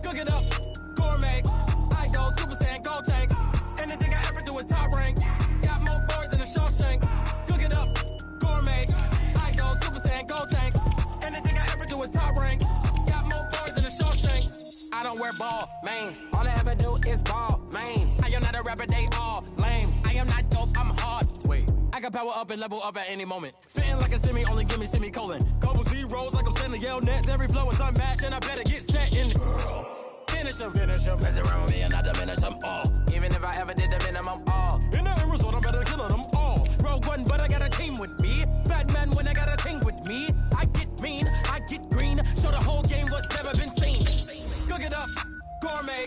Cook it up, gourmet. I go Super Saiyan, go tank. Anything I ever do is top rank. Got more boys in the Shawshank. Cook it up, gourmet. I go Super Saiyan, go tank. Anything I ever do is top rank. Got more boys in the Shawshank. I don't wear ball mains. All I ever do is ball main. I am not a rapper, they all lame. I am not dope, I'm hard. Wait, I can power up and level up at any moment. Spitting like a semi, only give me semicolon. Couple zeros like I'm sending yell nets. Every flow is unmatched and I better get set in. Finish 'em. Mess around with me and I diminish them all. Even if I ever did the minimum all. In the end result, I better kill them all. Rogue One, but I got a team with me. Batman when I got a team with me. I get mean, I get green. Show the whole game what's never been seen. Cook it up, gourmet.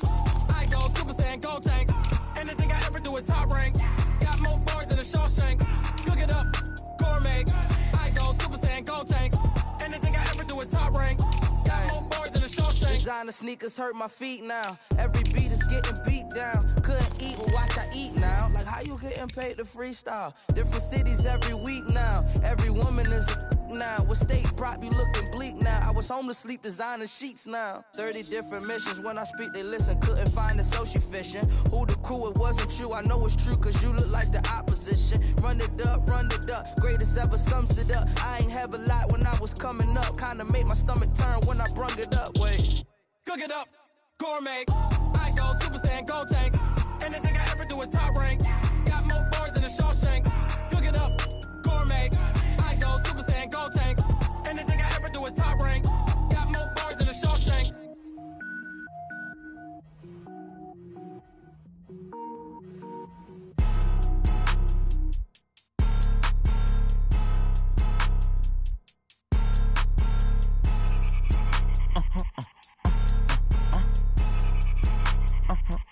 I go Super Saiyan, go tank. Anything I ever do is top rank. Got more bars in the Shawshank. Cook it up, gourmet. I go Super Saiyan, go tank. Anything I ever do is top rank. Got more bars in the Shawshank. Designer sneakers hurt my feet now. Every beat is getting beat down. Couldn't eat, but watch I eat now. Like how you getting paid to freestyle? Different cities every week now. Every woman is a now. With state prop, you looking bleak now. I was home to sleep, designer sheets now. 30 different missions. When I speak, they listen. Couldn't find the social fishing. Who the crew? It wasn't you. I know it's true, cause you look like the opposition. Run it up, greatest ever sums it up. I ain't have a lot when I was coming up. Kinda made my stomach turn when I brung it up. Wait. Cook it up, gourmet. I go Super Saiyan, go tank. Anything I ever do is top rank. Got more bars in the Shawshank. Cook it up, gourmet. I go Super Saiyan, go tank. Anything I ever do is top rank. Got more bars in the Shawshank.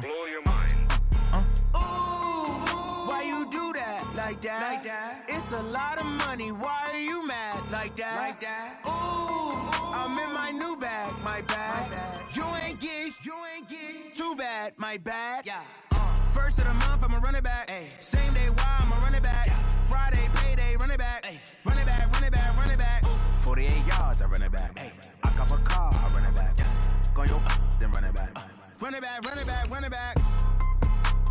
Blow your mind. Why you do that? Like that? It's a lot of money. Why are you mad? Like that? Ooh, I'm in my new bag. My bad. You ain't get. Too bad. My bad. Yeah. First of the month, I'ma run it back. Ay. Same day, why I'ma run it back. Friday, payday, run it back. Ay. Run it back. 48 yards, I run it back. Ay. I cop a car, I run it back. Go yo, then run it back. Run it back.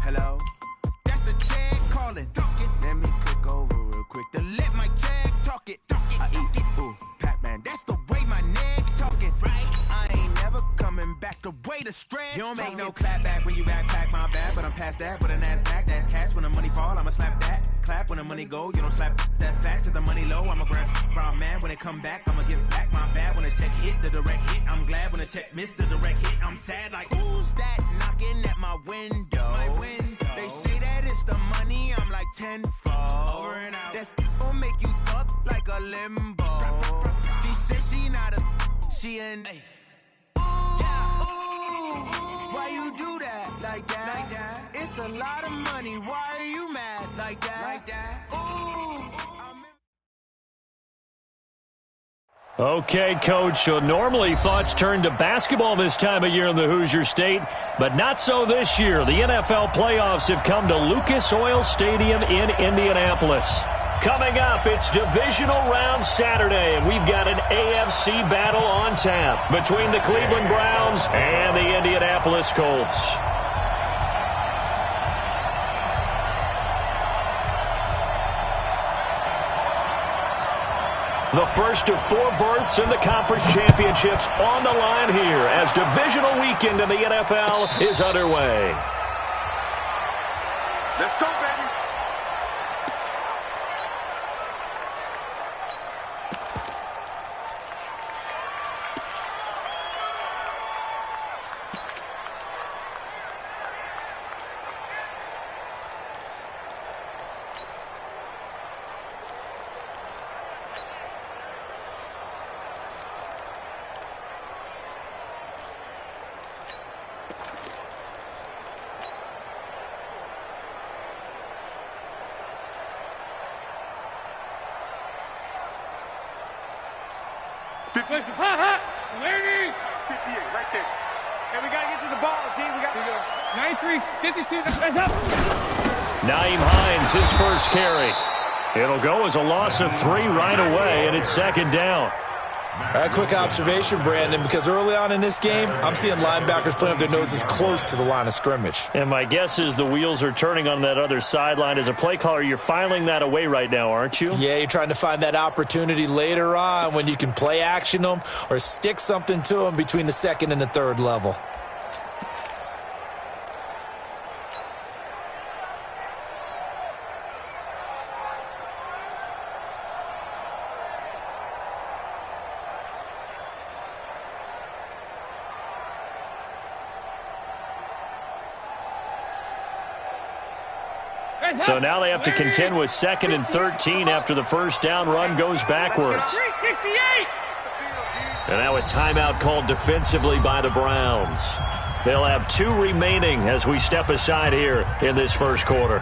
Hello? That's the check calling. Let me click over real quick to let my check talk it. I eat it. Ooh, Pac-Man, that's the way my neck talking. Right? I ain't never coming back the way the stress. You don't make no clap back when you backpack, my bad, but I'm past that. But a NASDAQ, that's cash. When the money fall, I'ma slap that. Clap when the money go, you don't slap. That's fast. If the money low, I'ma grab brown man. When it come back, I'ma give it back. My bad when the check hit, the direct hit. I'm glad when the check missed the direct hit. I'm sad like, who's that knocking at my window? They say that it's the money, I'm like tenfold. Over and out. That's gon' make you up like a limbo. She said she not a, she an. Why you do that? Like that? It's a lot of money. Why are you mad? Like that? Ooh. Okay, Coach, so normally thoughts turn to basketball this time of year in the Hoosier State, but not so this year. The NFL playoffs have come to Lucas Oil Stadium in Indianapolis. Coming up, it's divisional round Saturday, and we've got an AFC battle on tap between the Cleveland Browns and the Indianapolis Colts. The first of 4 berths in the conference championships on the line here as divisional weekend in the NFL is underway. Let's go, baby. Hot, ladies, right there. And we got to get to the ball, T. We got to go. 93, 52, that's up. Nyheim Hines, his first carry. It'll go as a loss of 3 right away, and it's second down. A quick observation, Brandon, because early on in this game, I'm seeing linebackers playing with their noses close to the line of scrimmage. And my guess is the wheels are turning on that other sideline. As a play caller, you're filing that away right now, aren't you? Yeah, you're trying to find that opportunity later on when you can play action them or stick something to them between the second and the third level. So now they have to contend with 2nd and 13 after the first down run goes backwards. And now a timeout called defensively by the Browns. They'll have 2 remaining as we step aside here in this first quarter.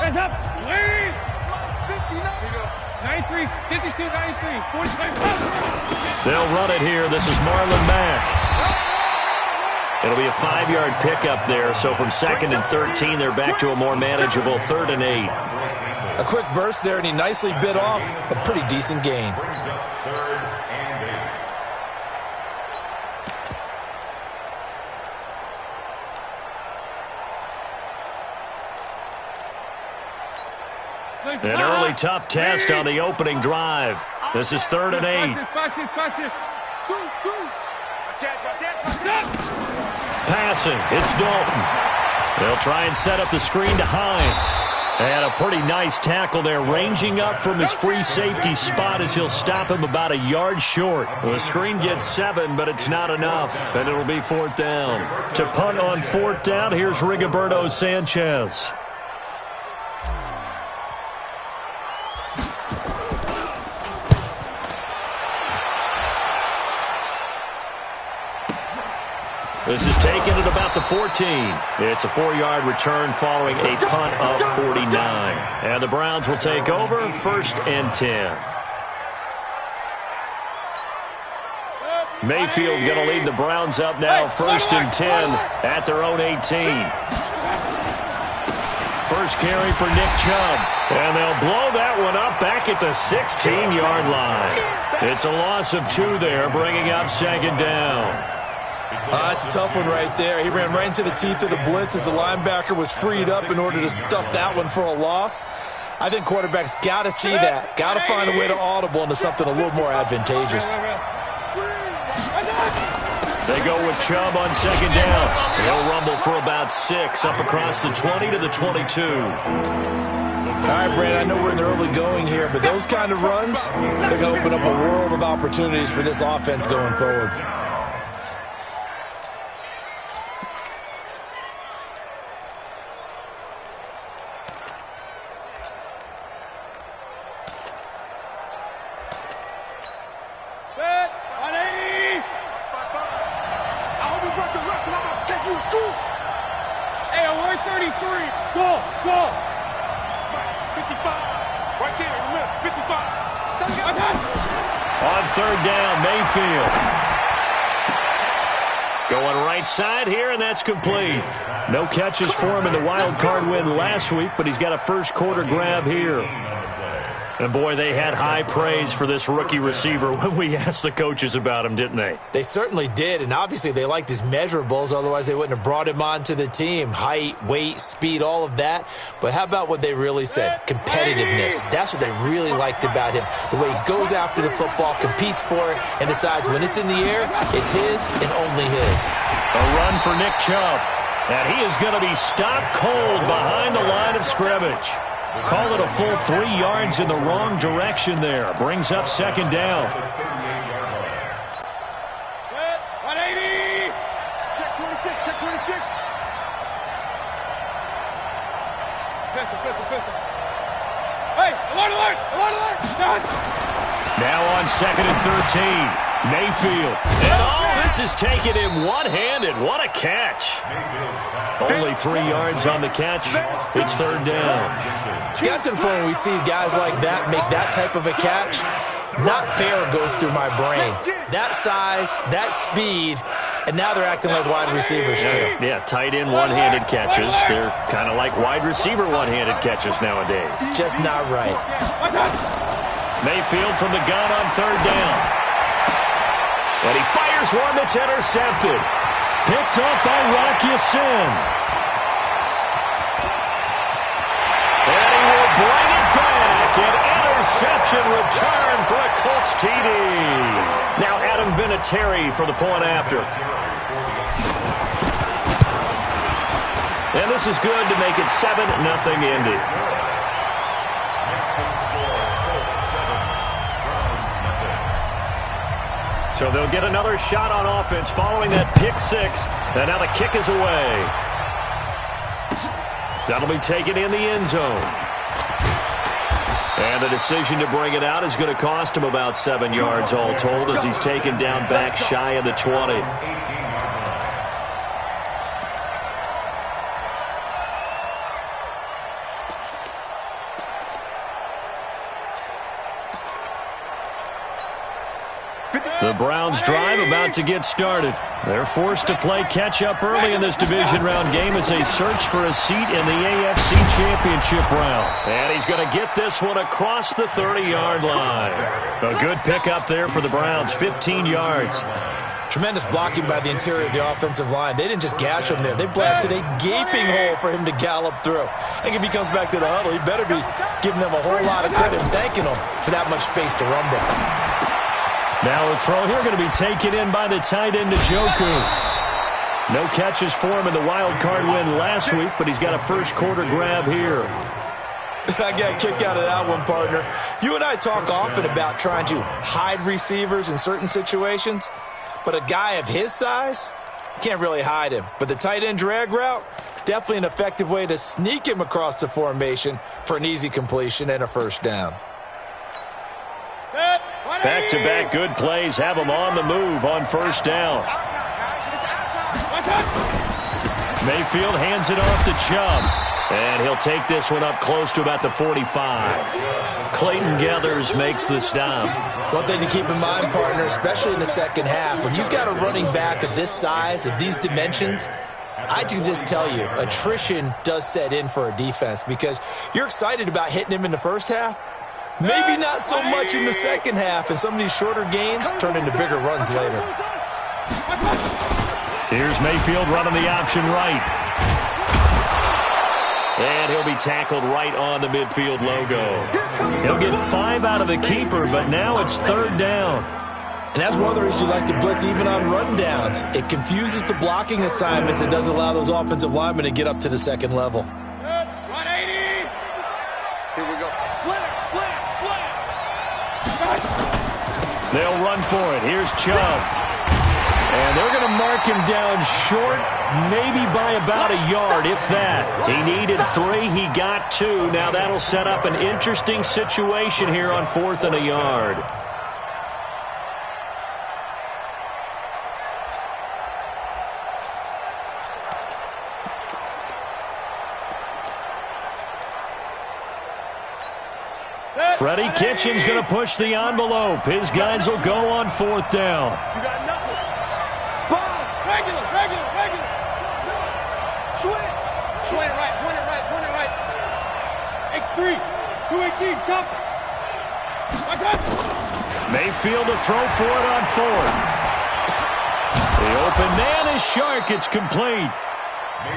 Hands up. 93, 52, 93, 45. They'll run it here. This is Marlon Mack. It'll be a 5-yard pickup there. So from 2nd and 13, they're back to a more manageable 3rd and 8. A quick burst there, and he nicely bit off a pretty decent gain. An early tough test on the opening drive. This is 3rd and 8. Passing, it's Dalton. They'll try and set up the screen to Hines. And a pretty nice tackle there, ranging up from his free safety spot as he'll stop him about a yard short. The screen gets 7, but it's not enough, and it'll be 4th down. To punt on 4th down, here's Rigoberto Sanchez. This is taken at about the 14. It's a 4-yard return following a punt of 49. And the Browns will take over 1st and 10. Mayfield going to lead the Browns up now, 1st and 10 at their own 18. First carry for Nick Chubb. And they'll blow that one up back at the 16-yard line. It's a loss of 2 there, bringing up 2nd down. That's a tough one right there. He ran right into the teeth of the blitz as the linebacker was freed up in order to stuff that one for a loss. I think quarterbacks got to see that. Got to find a way to audible into something a little more advantageous. They go with Chubb on 2nd down. He'll rumble for about 6 up across the 20 to the 22. All right, Brad, I know we're in the early going here, but those kind of runs, they're going to open up a world of opportunities for this offense going forward. On 3rd down, Mayfield. Going right side here, and that's complete. No catches for him in the wild card win last week, but he's got a first quarter grab here. And, boy, they had high praise for this rookie receiver when we asked the coaches about him, didn't they? They certainly did, and obviously they liked his measurables. Otherwise, they wouldn't have brought him onto the team. Height, weight, speed, all of that. But how about what they really said? Competitiveness. That's what they really liked about him. The way he goes after the football, competes for it, and decides when it's in the air, it's his and only his. A run for Nick Chubb. And he is going to be stopped cold behind the line of scrimmage. Call it a full 3 yards in the wrong direction there. Brings up 2nd down. 180. Check 26, check 26. Pistol. Hey, alert. Now on 2nd and 13. Mayfield. And this is taken in one-handed. What a catch. Only 3 yards on the catch. It's third down. It's got to the point where we see guys like that make that type of a catch. Not fair goes through my brain. That size, that speed, and now they're acting like wide receivers too. Yeah, tight end one-handed catches. They're kind of like wide receiver one-handed catches nowadays. Just not right. Mayfield from the gun on third down. And he fires one that's intercepted. Picked off by Rocky Sin. And he will bring it back. An interception return for a Colts TD. Now Adam Vinatieri for the point after. And this is good to make it 7-0 Indy. So they'll get another shot on offense following that pick six. And now the kick is away. That'll be taken in the end zone. And the decision to bring it out is going to cost him about 7 yards all told as he's taken down back shy of the 20. The Browns drive about to get started. They're forced to play catch-up early in this division round game as they search for a seat in the AFC Championship round. And he's going to get this one across the 30-yard line. A good pickup there for the Browns, 15 yards. Tremendous blocking by the interior of the offensive line. They didn't just gash him there. They blasted a gaping hole for him to gallop through. I think if he comes back to the huddle, he better be giving them a whole lot of credit and thanking them for that much space to rumble. Now a throw here going to be taken in by the tight end Njoku. No catches for him in the wild card win last week, but he's got a first quarter grab here. I got a kick out of that one, partner. You and I talk often about trying to hide receivers in certain situations, but a guy of his size, can't really hide him. But the tight end drag route, definitely an effective way to sneak him across the formation for an easy completion and a first down. Back-to-back good plays have him on the move on first down. Mayfield hands it off to Chubb. And he'll take this one up close to about the 45. Clayton Gathers makes the stop. One thing to keep in mind, partner, especially in the second half, when you've got a running back of this size, of these dimensions, I can just tell you, attrition does set in for a defense because you're excited about hitting him in the first half. Maybe not so much in the second half, and some of these shorter gains turn into bigger runs later. Here's Mayfield running the option right. And he'll be tackled right on the midfield logo. He'll get 5 out of the keeper, but now it's third down. And that's one of the reasons you like to blitz even on rundowns. It confuses the blocking assignments. It doesn't allow those offensive linemen to get up to the second level. 180. Here we go. Slam. They'll run for it. Here's Chubb. And they're going to mark him down short, maybe by about a yard, if that. He needed 3. He got 2. Now that'll set up an interesting situation here on 4th and a yard. Freddie Kitchens going to push the envelope. His guys will go on 4th down. You got nothing. Spot. Regular. Switch. Point it right. X3. 218, jump. Mayfield to throw for it on 4th. The open man is Shark. It's complete.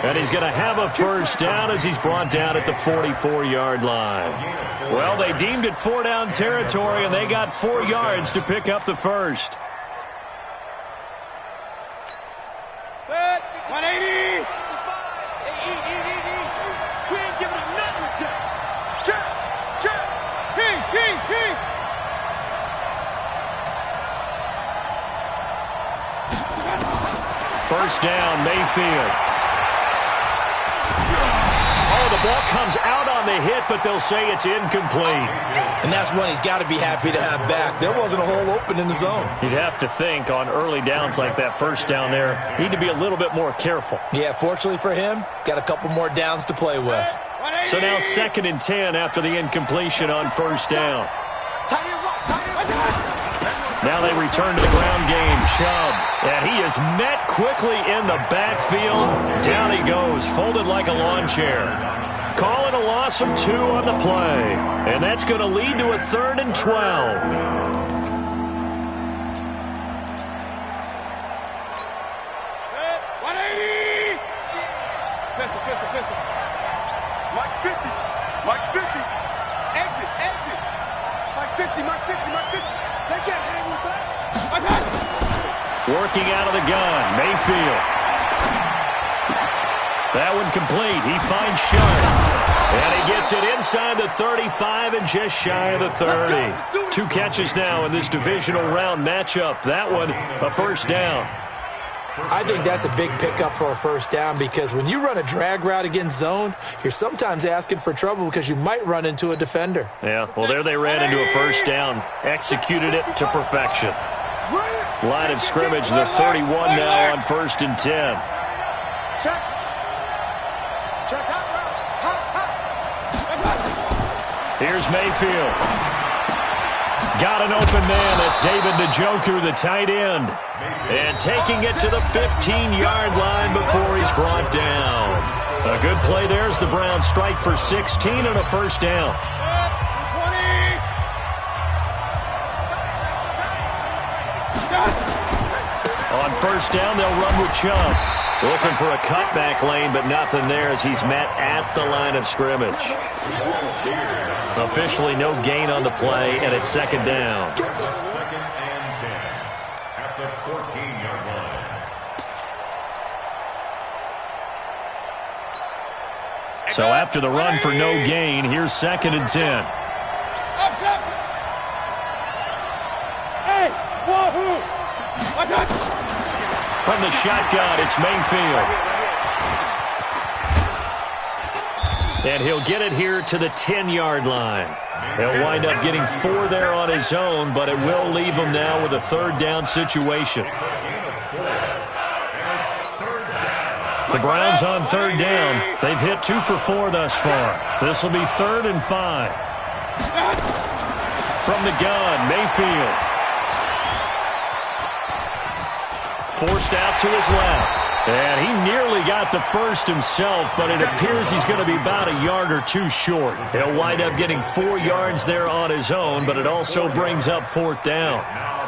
And he's going to have a first down as he's brought down at the 44-yard line. Well, they deemed it 4-down territory, and they got 4 yards to pick up the first. 180. We ain't giving him nothing to do. Check. King. First down, Mayfield. Oh, the ball comes out on the hit, but they'll say it's incomplete. And that's one he's got to be happy to have back. There wasn't a hole open in the zone. You'd have to think on early downs like that first down there, need to be a little bit more careful. Yeah, fortunately for him, got a couple more downs to play with. So now 2nd and 10 after the incompletion on first down. Now they return to the ground game. Chubb, and he is met quickly in the backfield. Down he goes, folded like a lawn chair. Call it a loss of 2 on the play. And that's going to lead to a 3rd and 12. 180! Pistol. Mike 50. Mike 50. Exit. Mike 50. They can't hang with us. Working out of the gun, Mayfield. That one complete. He finds Sharp. And he gets it inside the 35 and just shy of the 30. 2 catches now in this divisional round matchup. That one, a first down. I think that's a big pickup for a first down because when you run a drag route against zone, you're sometimes asking for trouble because you might run into a defender. Yeah, well, there they ran into a first down. Executed it to perfection. Line of scrimmage, the 31 now on 1st and 10. Check. Here's Mayfield. Got an open man. That's David Njoku, the tight end. And taking it to the 15-yard line before he's brought down. A good play there as the Browns strike for 16 and a first down. On first down, they'll run with Chubb. Looking for a cutback lane, but nothing there as he's met at the line of scrimmage. Officially no gain on the play, and it's 2nd down. 2nd and 10 at the 14-yard line. So after the run for no gain, here's 2nd and 10. Hey, wahoo! From the shotgun, it's Mayfield. And he'll get it here to the 10-yard line. He'll wind up getting 4 there on his own, but it will leave him now with a 3rd down situation. The Browns on 3rd down. They've hit 2 for 4 thus far. This will be 3rd and 5. From the gun, Mayfield. Forced out to his left. And he nearly got the first himself, but it appears he's going to be about a yard or 2 short. He'll wind up getting 4 yards there on his own, but it also brings up 4th down.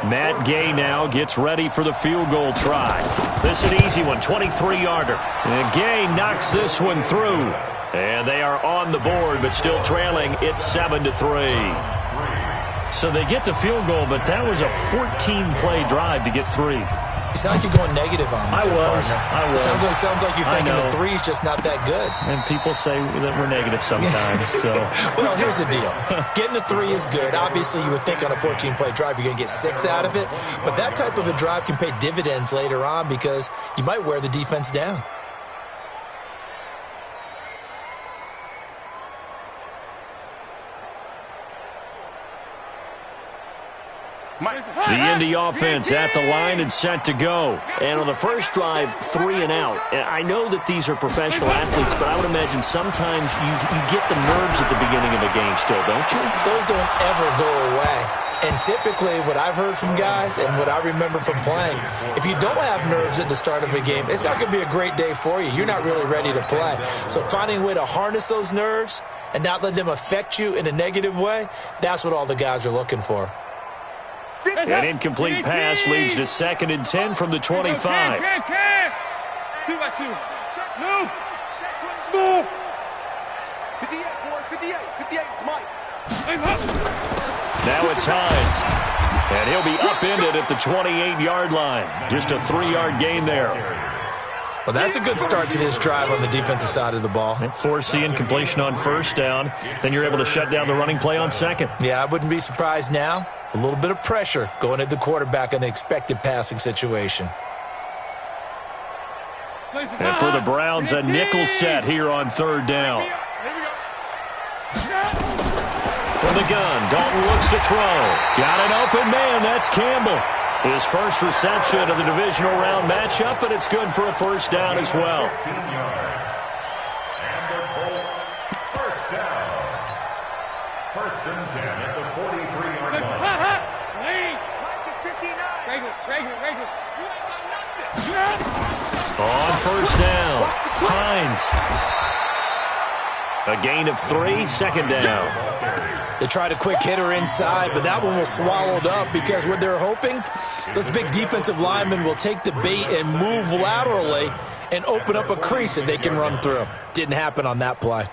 Matt Gay now gets ready for the field goal try. This is an easy one, 23-yarder. And Gay knocks this one through. And they are on the board, but still trailing. It's 7-3. So they get the field goal, but that was a 14-play drive to get 3. You sound like you're going negative on me. I was. Sounds like you're thinking the 3's just not that good. And people say that we're negative sometimes. So. Well, here's the deal. Getting the 3 is good. Obviously, you would think on a 14-play drive you're going to get 6 out of it. But that type of a drive can pay dividends later on because you might wear the defense down. The Indy offense at the line and set to go. And on the first drive, 3 and out. And I know that these are professional athletes, but I would imagine sometimes you get the nerves at the beginning of a game still, don't you? Those don't ever go away. And typically what I've heard from guys and what I remember from playing, if you don't have nerves at the start of a game, it's not going to be a great day for you. You're not really ready to play. So finding a way to harness those nerves and not let them affect you in a negative way, that's what all the guys are looking for. An incomplete pass leads to 2nd and 10 from the 25. 2 by 2. Move. Smooth. 58, boys. 58. 58. It's Mike. Now it's Hines. And he'll be upended at the 28-yard line. Just a 3-yard gain there. Well, that's a good start to this drive on the defensive side of the ball. And force the incompletion on first down. Then you're able to shut down the running play on 2nd. Yeah, I wouldn't be surprised now. A little bit of pressure going at the quarterback in the expected passing situation. And for the Browns, a nickel set here on third down. From the gun, Dalton looks to throw. Got an open man, that's Campbell. His first reception of the divisional round matchup, and it's good for a first down as well. 15 yards. And the Colts, first down. First and 10 at the 43-yard line. On first down, Hines. A gain of 3, second down. They tried a quick hitter inside, but that one was swallowed up because what they're hoping, those big defensive linemen will take the bait and move laterally and open up a crease that they can run through. Didn't happen on that play.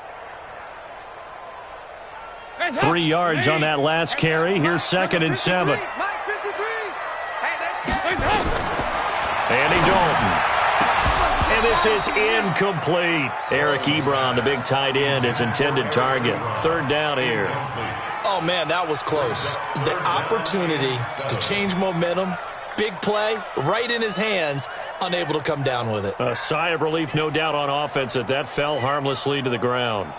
3 yards on that last carry. Here's second and 7. Andy Dalton. And this is incomplete. Eric Ebron, the big tight end, his intended target. Third down here. Oh, man, that was close. The opportunity to change momentum, big play, right in his hands, unable to come down with it. A sigh of relief, no doubt, on offense that fell harmlessly to the ground.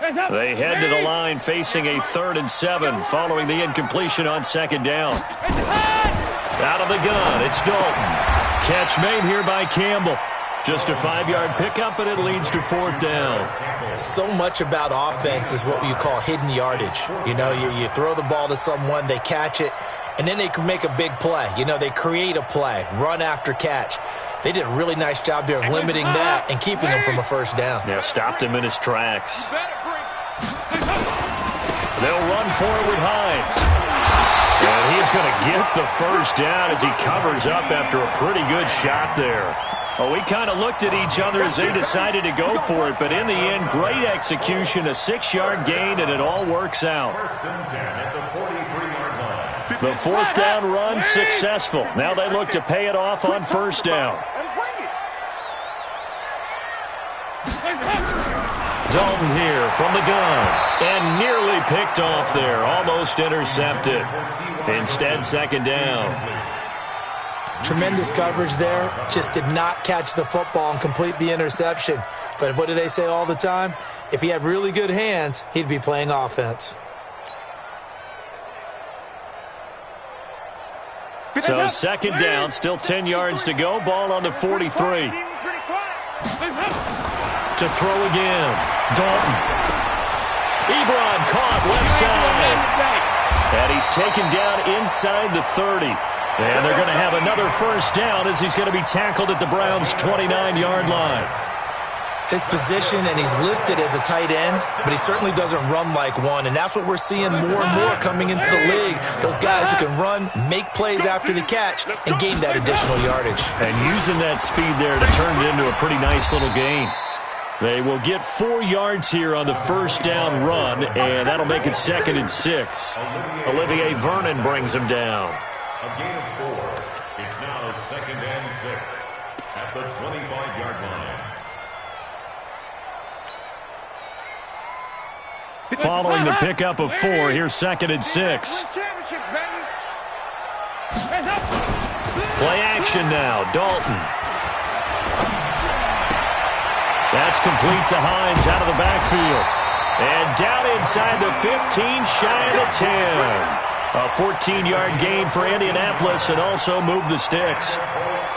They head to the line facing a 3rd and 7 following the incompletion on second down. Out of the gun, it's Dalton. Catch made here by Campbell. Just a 5-yard pickup, and it leads to 4th down. So much about offense is what you call hidden yardage. You know, you throw the ball to someone, they catch it, and then they can make a big play. You know, they create a play, run after catch. They did a really nice job there of limiting that and keeping him from a first down. Yeah, stopped him in his tracks. They'll run for it with Hines. And he's going to get the first down as he covers up after a pretty good shot there. Well, we kind of looked at each other as they decided to go for it, but in the end, great execution, a 6-yard gain, and it all works out. First and 10 at the 43-yard line. The 4th down run successful. Now they look to pay it off on first down. Dalton here from the gun, and nearly picked off there, almost intercepted. Instead, second down. Tremendous coverage there, just did not catch the football and complete the interception. But what do they say all the time? If he had really good hands, he'd be playing offense. So second down, still 10 yards to go, ball on the 43. To throw again, Dalton. Ebron caught left side. And he's taken down inside the 30. And they're going to have another first down as he's going to be tackled at the Browns' 29-yard line. His position, and he's listed as a tight end, but he certainly doesn't run like one. And that's what we're seeing more and more coming into the league. Those guys who can run, make plays after the catch, and gain that additional yardage. And using that speed there to turn it into a pretty nice little gain. They will get 4 yards here on the first down run, and that'll make it second and 6. Olivier Vernon brings him down. A gain of 4. It's now second and 6 at the 25-yard line. Following the pickup of 4, here's second and 6. Play action now, Dalton. That's complete to Hines out of the backfield. And down inside the 15, shy of the 10. A 14-yard gain for Indianapolis and also move the sticks.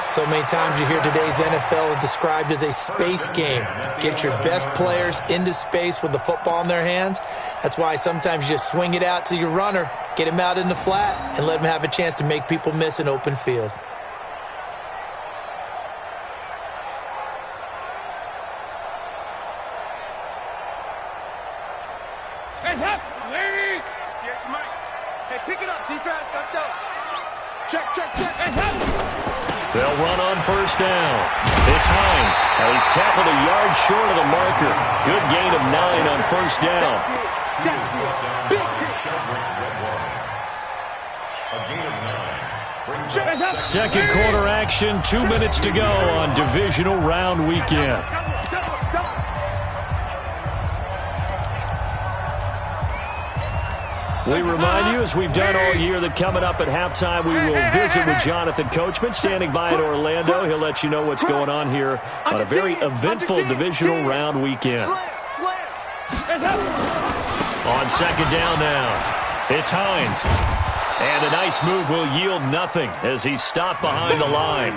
So many times you hear today's NFL described as a space game. Get your best players into space with the football in their hands. That's why sometimes you just swing it out to your runner, get him out in the flat, and let him have a chance to make people miss an open field. Pick it up, defense. Let's go. Check. They'll run on first down. It's Hines. He's tackled a yard short of the marker. Good gain of 9 on first down. Second quarter action, 2 minutes to go on divisional round weekend. We remind you, as we've done all year, that coming up at halftime, we will visit with Jonathan Coachman, standing by in Orlando. He'll let you know what's going on here on a very eventful divisional round weekend. On second down now, it's Hines. And a nice move will yield nothing as he's stopped behind the line.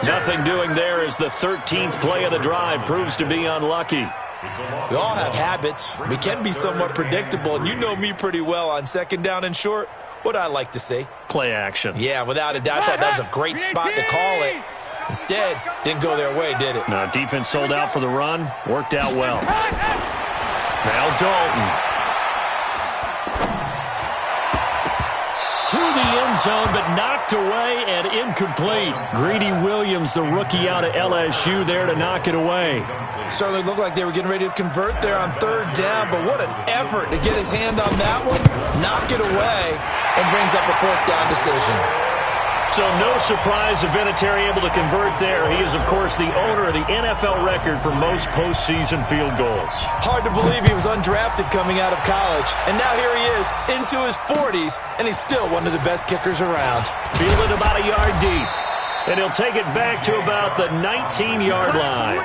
Nothing doing there as the 13th play of the drive proves to be unlucky. We all have habits. We can be somewhat predictable, and you know me pretty well on second down and short. What I like to say? Play action. Yeah, without a doubt. I thought that was a great spot to call it. Instead, didn't go their way, did it? Now, defense sold out for the run. Worked out well. Now Dalton. To the end zone, but knocked away and incomplete. Greedy Williams, the rookie out of LSU, there to knock it away. Certainly looked like they were getting ready to convert there on third down, but what an effort to get his hand on that one, knock it away, and brings up a fourth down decision. So no surprise if Vinatieri able to convert there. He is, of course, the owner of the NFL record for most postseason field goals. Hard to believe he was undrafted coming out of college. And now here he is into his 40s, and he's still one of the best kickers around. Fielded about a yard deep. And he'll take it back to about the 19-yard line.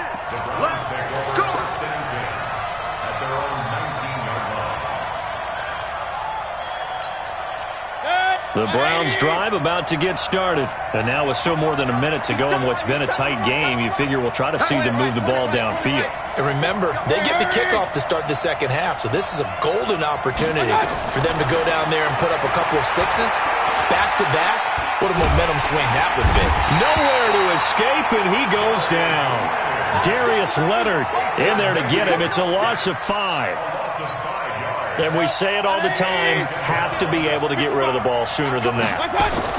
The Browns drive about to get started. And now with still more than a minute to go in what's been a tight game, you figure we'll try to see them move the ball downfield. And remember, they get the kickoff to start the second half, so this is a golden opportunity for them to go down there and put up a couple of sixes back-to-back. What a momentum swing that would be. Nowhere to escape, and he goes down. Darius Leonard in there to get him. It's a loss of 5. And we say it all the time, have to be able to get rid of the ball sooner than that.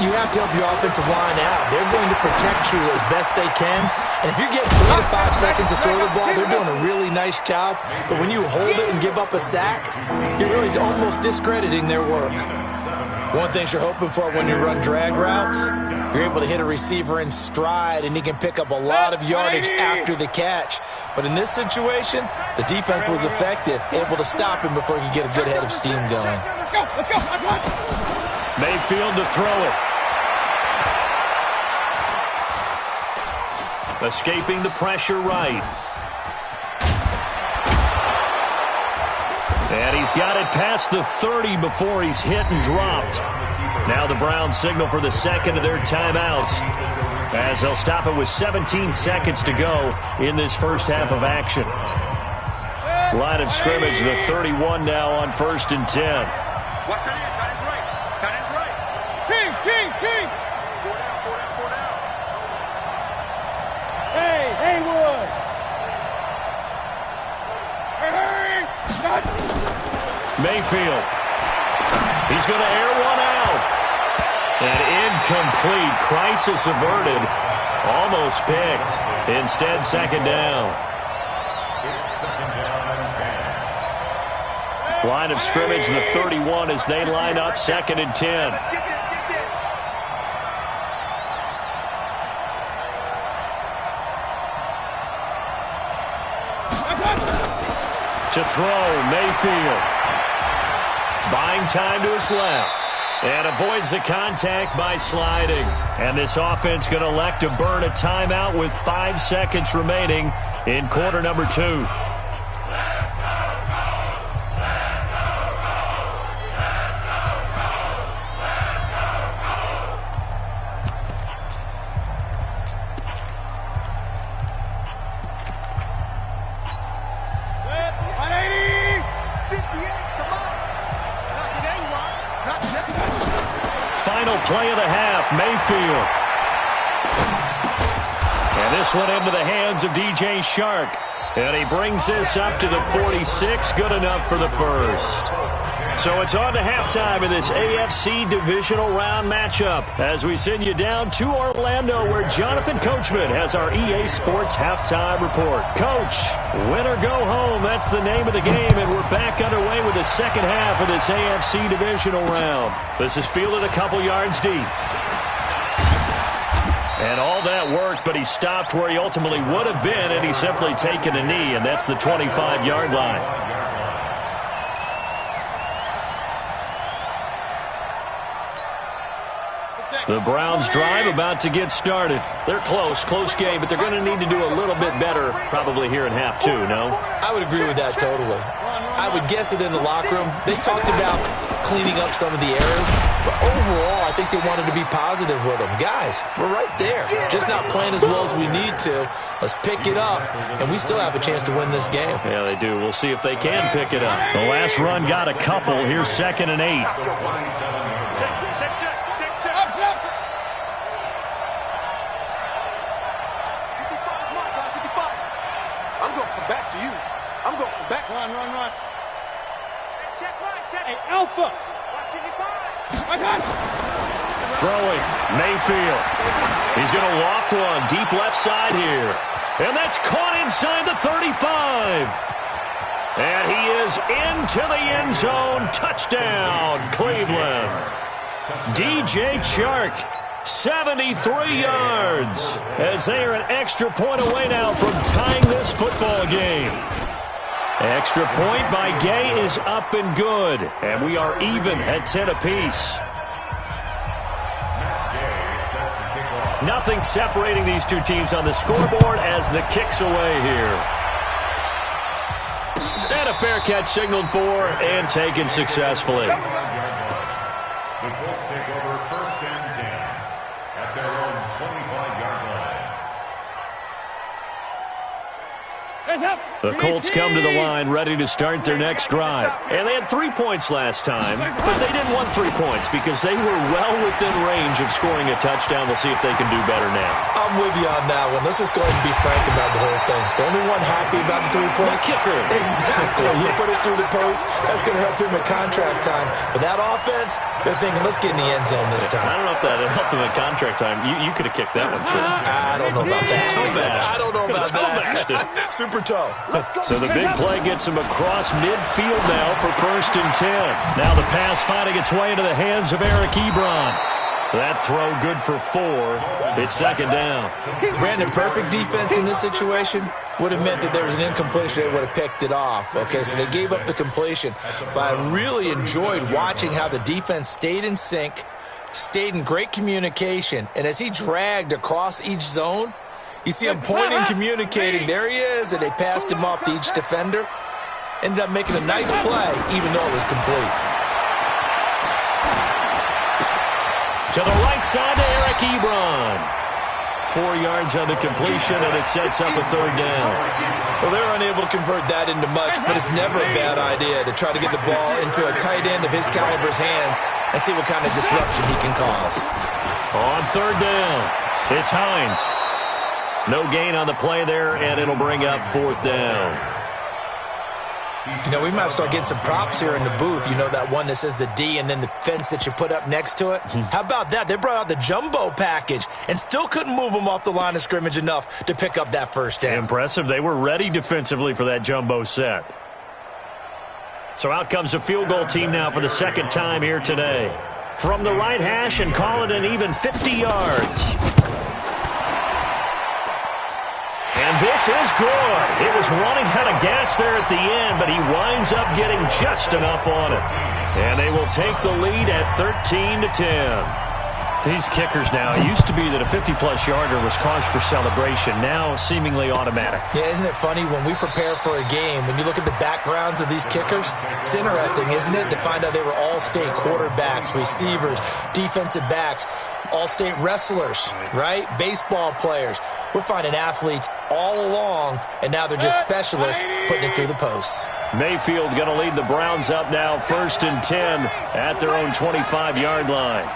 You have to help your offensive line out. They're going to protect you as best they can. And if you're getting 3 to 5 seconds to throw the ball, they're doing a really nice job. But when you hold it and give up a sack, you're really almost discrediting their work. One thing you're hoping for when you run drag routes, you're able to hit a receiver in stride, and he can pick up a lot of yardage after the catch. But in this situation, the defense was effective, able to stop him before he could get a good head of steam going. Mayfield to throw it. Escaping the pressure right. And he's got it past the 30 before he's hit and dropped. Now the Browns signal for the second of their timeouts, as they'll stop it with 17 seconds to go in this first half of action. Line of scrimmage, the 31 now on 1st and 10. Watch tight end. Tight end's right. Tight end's right. King. 4 down. Hey, Haywood. Hey. Mayfield. He's going to air one out. And incomplete. Crisis averted. Almost picked. Instead, second down. It's second down and 10. Line of scrimmage, the 31 as they line up 2nd and 10. Let's get this. To throw, Mayfield. Buying time to his left. And avoids the contact by sliding. And this offense going to elect to burn a timeout with 5 seconds remaining in quarter number 2. Final play of the half, Mayfield. And this one into the hands of DJ Shark. And he brings this up to the 46, good enough for the first. So it's on to halftime in this AFC divisional round matchup as we send you down to Orlando where Jonathan Coachman has our EA Sports halftime report. Coach, win or go home, that's the name of the game, and we're back underway with the second half of this AFC divisional round. This is fielded a couple yards deep. And all that worked, but he stopped where he ultimately would have been, and he's simply taken a knee, and that's the 25-yard line. The Browns drive about to get started. They're close game, but they're going to need to do a little bit better probably here in half two, no? I would agree with that totally. I would guess it in the locker room. They talked about cleaning up some of the errors, but overall, I think they wanted to be positive with them. Guys, we're right there. Just not playing as well as we need to. Let's pick it up, and we still have a chance to win this game. Yeah, they do. We'll see if they can pick it up. The last run got a couple. Here's 2nd and 8. I'm going from back to you. I'm going from back. Run. Hey, Alpha. Throwing, Mayfield. He's going to loft one deep left side here. And that's caught inside the 35. And he is into the end zone. Touchdown, Cleveland. DJ Chark, 73 yards, as they are an extra point away now from tying this football game. Extra point by Gay is up and good, and we are even at 10 apiece. Nothing separating these two teams on the scoreboard as the kick's away here. And a fair catch signaled for and taken successfully. The Colts take over 1st and 10 at their own 25-yard line. The Colts come to the line ready to start their next drive. And they had 3 points last time, but they didn't want 3 points because they were well within range of scoring a touchdown. We'll see if they can do better now. I'm with you on that one. Let's just go ahead and be frank about the whole thing. The only one happy about the 3-point? The kicker. Exactly. He put it through the post. That's going to help him at contract time. But that offense, they're thinking, let's get in the end zone this time. I don't know if that helped him at contract time. You could have kicked that one through. I don't know about that. I don't know about that. Super toe. So the big play gets him across midfield now for 1st and 10. Now the pass finding its way into the hands of Eric Ebron. That throw good for 4. It's 2nd down. Brandon, perfect defense in this situation would have meant that there was an incompletion. They would have picked it off. Okay, so they gave up the completion. But I really enjoyed watching how the defense stayed in sync, stayed in great communication, and as he dragged across each zone, you see him pointing, communicating. There he is, and they passed him off to each defender. Ended up making a nice play, even though it was complete. To the right side to Eric Ebron. 4 yards on the completion, and it sets up a 3rd down. Well, they're unable to convert that into much, but it's never a bad idea to try to get the ball into a tight end of his caliber's hands and see what kind of disruption he can cause. On 3rd down, it's Hines. No gain on the play there, and it'll bring up 4th down. You know, we might start getting some props here in the booth. You know, that one that says the D and then the fence that you put up next to it? How about that? They brought out the jumbo package and still couldn't move them off the line of scrimmage enough to pick up that 1st down. Impressive. They were ready defensively for that jumbo set. So out comes a field goal team now for the 2nd time here today. From the right hash and call it an even 50 yards. And this is good. It was running out of gas there at the end, but he winds up getting just enough on it. And they will take the lead at 13-10. These kickers now, it used to be that a 50-plus yarder was cause for celebration. Now seemingly automatic. Yeah, isn't it funny when we prepare for a game, when you look at the backgrounds of these kickers, it's interesting, isn't it, to find out they were all-state quarterbacks, receivers, defensive backs, all-state wrestlers, right? Baseball players. We're finding athletes all along, and now they're just specialists putting it through the posts. Mayfield going to lead the Browns up now 1st and 10 at their own 25-yard line.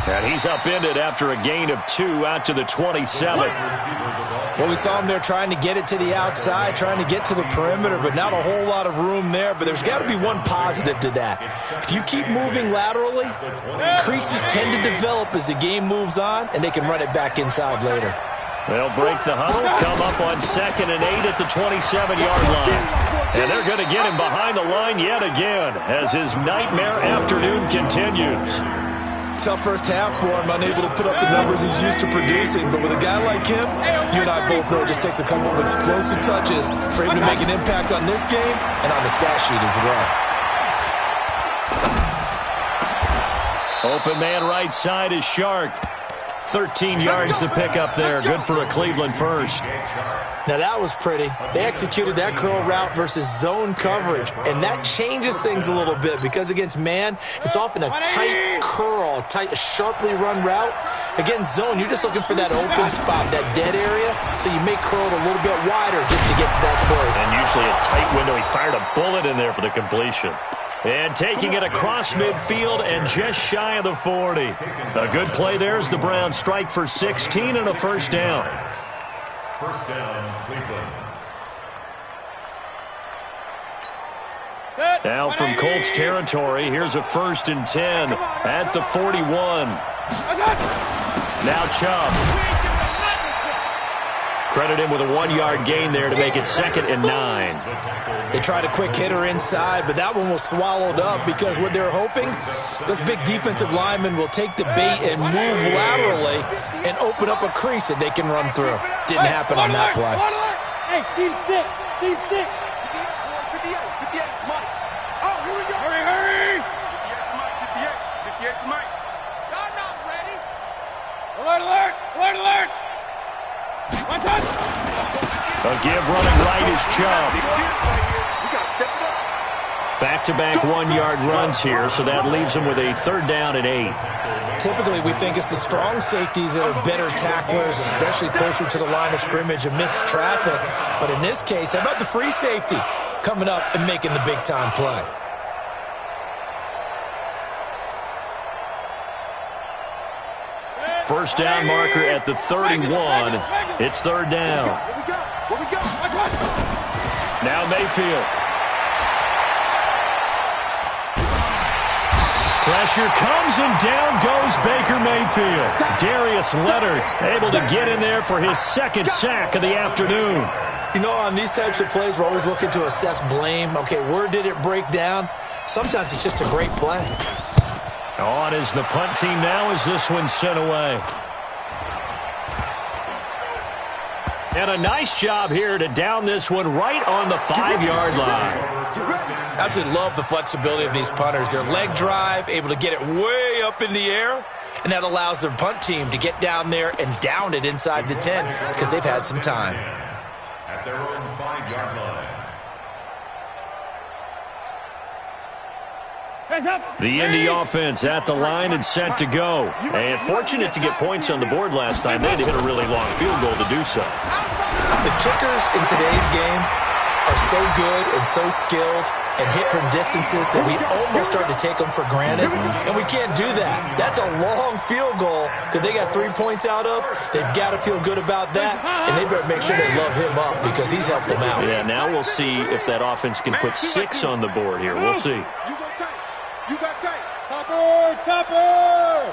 And he's upended after a gain of 2 out to the 27. Well, we saw him there trying to get it to the outside, trying to get to the perimeter, but not a whole lot of room there. But there's got to be one positive to that. If you keep moving laterally, creases tend to develop as the game moves on, and they can run it back inside later. They'll break the huddle, come up on 2nd and 8 at the 27-yard line. And they're going to get him behind the line yet again as his nightmare afternoon continues. Tough first half for him, unable to put up the numbers he's used to producing. But with a guy like him, you and I both know it just takes a couple of explosive touches for him to make an impact on this game and on the stat sheet as well. Open man right side is Shark. 13 yards to pick up there. Good for a Cleveland first. Now that was pretty. They executed that curl route versus zone coverage, and that changes things a little bit because against man, it's often a tight curl, sharply run route. Against zone, you're just looking for that open spot, that dead area, so you may curl it a little bit wider just to get to that place. And usually a tight window. He fired a bullet in there for the completion. And taking it across midfield and just shy of the 40. A good play there as the Browns strike for 16 and a first down. First down, Cleveland. Now from Colts territory, here's a 1st and 10 at the 41. Now Chubb. Credit him with a 1-yard gain there to make it 2nd and 9. They tried a quick hitter inside, but that one was swallowed up because what they're hoping, those big defensive linemen will take the bait and move laterally and open up a crease that they can run through. Didn't happen on that play. Hey, Steve 6. Steve 6. 58, Mike. Oh, here we go. Hurry. 58, Mike. Y'all not ready. Alert. One touch. A give running right is Chubb. Back-to-back 1-yard runs here, so that leaves him with a 3rd down and 8. Typically, we think it's the strong safeties that are better tacklers, especially closer to the line of scrimmage amidst traffic. But in this case, how about the free safety coming up and making the big-time play? First down marker at the 31. It's 3rd down. Now Mayfield. Pressure comes and down goes Baker Mayfield. Darius Leonard able to get in there for his 2nd sack of the afternoon. You know, on these types of plays, we're always looking to assess blame. Okay, where did it break down? Sometimes it's just a great play. On is the punt team now as this one's sent away. And a nice job here to down this one right on the 5-yard line. Absolutely love the flexibility of these punters. Their leg drive, able to get it way up in the air, and that allows their punt team to get down there and down it inside the 10 because they've had some time. At their own 5-yard line. The Indy offense at the line and set to go. And fortunate to get points on the board last time. They had to hit a really long field goal to do so. The kickers in today's game are so good and so skilled and hit from distances that we almost start to take them for granted. And we can't do that. That's a long field goal that they got 3 points out of. They've got to feel good about that. And they better make sure they love him up because he's helped them out. Yeah, now we'll see if that offense can put 6 on the board here. We'll see. You got tape. Topper.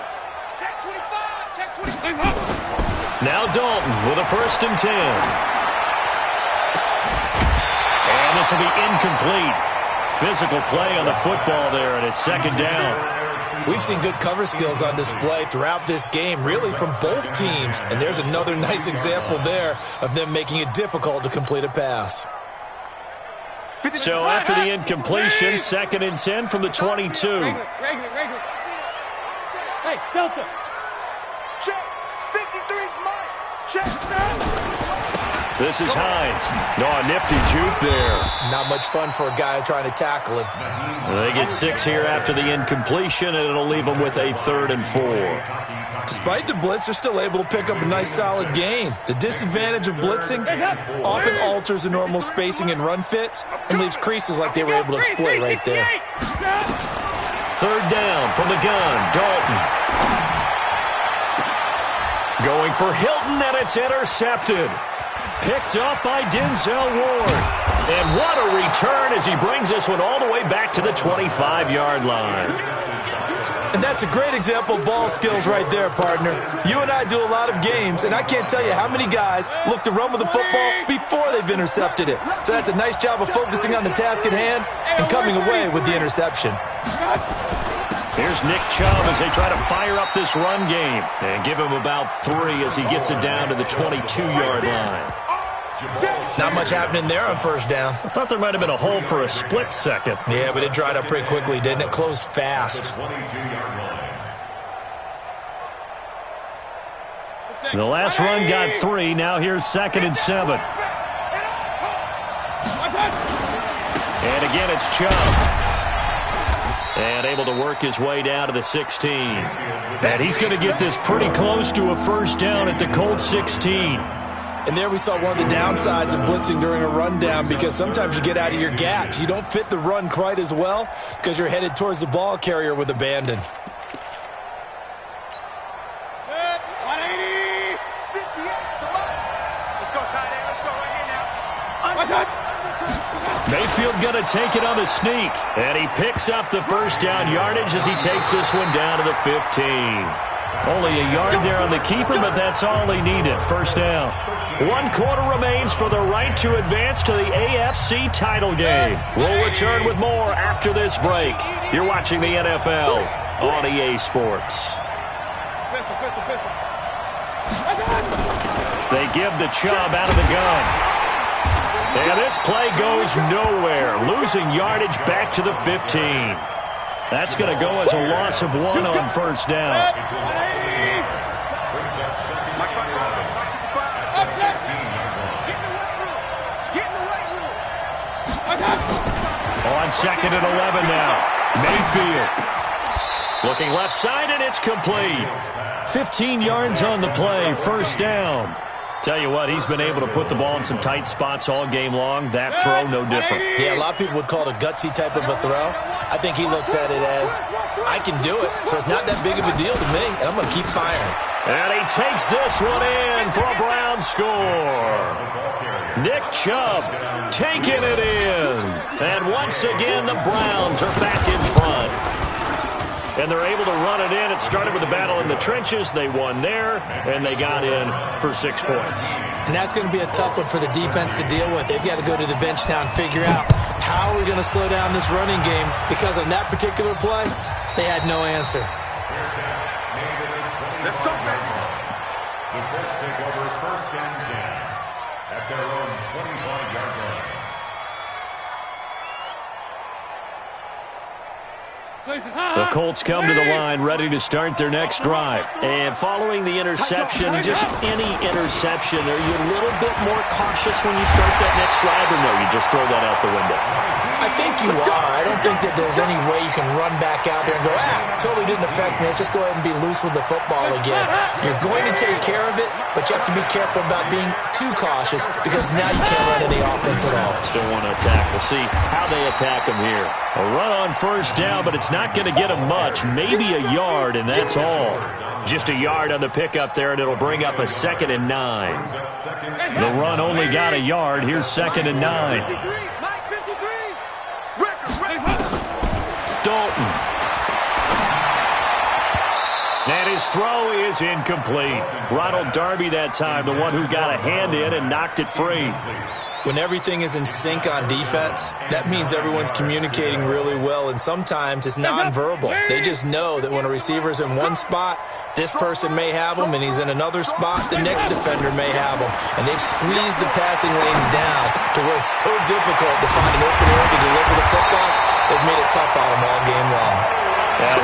Check 25. Now Dalton with a 1st and 10. And this will be incomplete. Physical play on the football there, and it's 2nd down. We've seen good cover skills on display throughout this game, really from both teams. And there's another nice example there of them making it difficult to complete a pass. So after the incompletion, 2nd and 10 from the 22. Regular. Hey, Delta. Check. 53's Mike. Check. This is Hines. No, a nifty juke there. Not much fun for a guy trying to tackle him. They get 6 here after the incompletion, and it'll leave them with a 3rd and 4. Despite the blitz, they're still able to pick up a nice, solid gain. The disadvantage of blitzing often alters the normal spacing and run fits and leaves creases like they were able to exploit right there. 3rd down from the gun, Dalton. Going for Hilton, and it's intercepted. Picked up by Denzel Ward. And what a return as he brings this one all the way back to the 25-yard line. And that's a great example of ball skills right there, partner. You and I do a lot of games, and I can't tell you how many guys look to run with the football before they've intercepted it. So that's a nice job of focusing on the task at hand and coming away with the interception. Here's Nick Chubb as they try to fire up this run game and give him about 3 as he gets it down to the 22-yard line. Not much happening there on 1st down. I thought there might have been a hole for a split second. Yeah, but it dried up pretty quickly, didn't it? Closed fast. The last run got 3. Now here's 2nd and 7. And again, it's Chubb. And able to work his way down to the 16. And he's going to get this pretty close to a first down at the Colts 16. And there we saw one of the downsides of blitzing during a rundown, because sometimes you get out of your gaps. You don't fit the run quite as well because you're headed towards the ball carrier with abandon. Mayfield going to take it on the sneak, and he picks up the first down yardage as he takes this one down to the 15. Only a yard there on the keeper, but that's all he needed. First down. 1 quarter remains for the right to advance to the AFC title game. We'll return with more after this break. You're watching the NFL on EA Sports. They give the Chubb out of the gun. And this play goes nowhere, losing yardage back to the 15. That's going to go as a loss of 1 on first down. On 2nd and 11 now. Mayfield. Looking left side, and it's complete. 15 yards on the play, first down. Tell you what, he's been able to put the ball in some tight spots all game long. That throw, no different. Yeah, a lot of people would call it a gutsy type of a throw. I think he looks at it as, I can do it, so it's not that big of a deal to me, and I'm going to keep firing. And he takes this one in for a Brown score. Nick Chubb taking it in. And once again, the Browns are back in front. And they're able to run it in. It started with a battle in the trenches. They won there, and they got in for 6 points. And that's going to be a tough one for the defense to deal with. They've got to go to the bench now and figure out how we're going to slow down this running game, because on that particular play, they had no answer. Let's go, baby. The Colts take over 1st and 10 at their own 25-yard line. The Colts come to the line ready to start their next drive. And following the interception, just any interception, are you a little bit more cautious when you start that next drive, or no, you just throw that out the window? I think you are. I don't think that there's any way you can run back out there and go, totally didn't affect me. Let's just go ahead and be loose with the football again. You're going to take care of it, but you have to be careful about being too cautious, because now you can't run any offense at all. Still want to attack. We'll see how they attack them here. A run on first down, but it's not going to get them much. Maybe a yard, and that's all. Just a yard on the pickup there, and it'll bring up a 2nd and 9. The run only got a yard. Here's 2nd and 9. Dalton. And his throw is incomplete. Ronald Darby that time, the one who got a hand in and knocked it free. When everything is in sync on defense, that means everyone's communicating really well, and sometimes it's nonverbal. They just know that when a receiver's in one spot, this person may have him, and he's in another spot, the next defender may have him. And they've squeezed the passing lanes down to where it's so difficult to find an open area to deliver the football. They've made it tough on him all game long.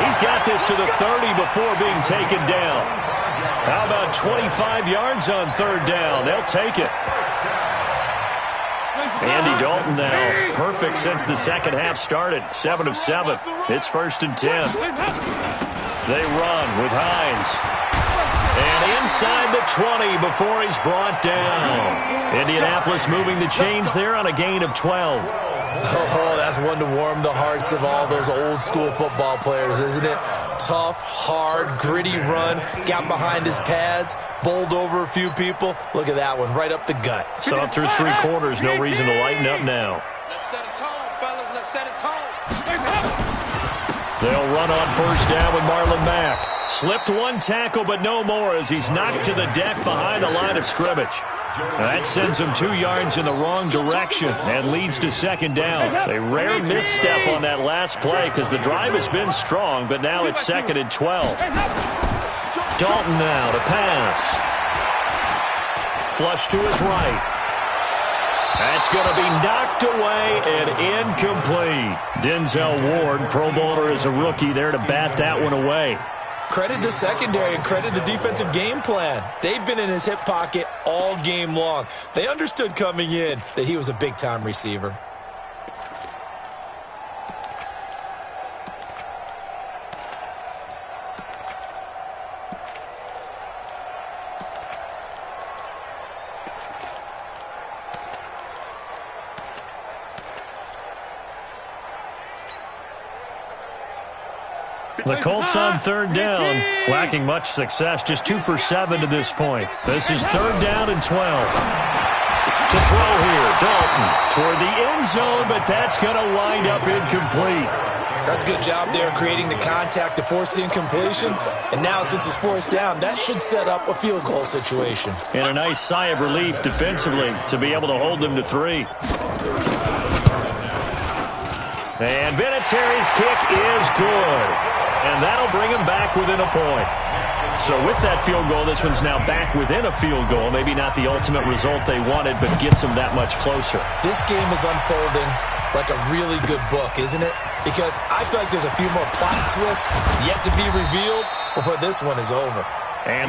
He's got this to the 30 before being taken down. How about 25 yards on 3rd down? They'll take it. Andy Dalton now, perfect since the second half started. 7 of 7. It's 1st and 10. They run with Hines. And inside the 20 before he's brought down. Indianapolis moving the chains there on a gain of 12. Oh, that's one to warm the hearts of all those old-school football players, isn't it? Tough, hard, gritty run, got behind his pads, bowled over a few people. Look at that one, right up the gut. Saw through 3 quarters, no reason to lighten up now. Let's set a tone, fellas. Let's set a tone. They'll run on first down with Marlon Mack. Slipped 1 tackle, but no more as he's knocked to the deck behind the line of scrimmage. That sends him 2 yards in the wrong direction and leads to 2nd down. A rare misstep on that last play because the drive has been strong, but now it's 2nd and 12. Dalton now to pass. Flush to his right. That's going to be knocked away and incomplete. Denzel Ward, Pro Bowler as a rookie, there to bat that one away. credit the secondary and credit the defensive game plan. They've been in his hip pocket all game long. They understood coming in that he was a big-time receiver. The Colts on third down, lacking much success, just 2 for 7 to this point. This is third down and 12. To throw here, Dalton toward the end zone, but that's going to wind up incomplete. That's a good job there creating the contact to force the incompletion. And now, since it's fourth down, that should set up a field goal situation. And a nice sigh of relief defensively to be able to hold them to 3. And Vinatieri's kick is good. And that'll bring him back within a point. So with that field goal, this one's now back within a field goal. Maybe not the ultimate result they wanted, but gets them that much closer. This game is unfolding like a really good book, isn't it? Because I feel like there's a few more plot twists yet to be revealed before this one is over. And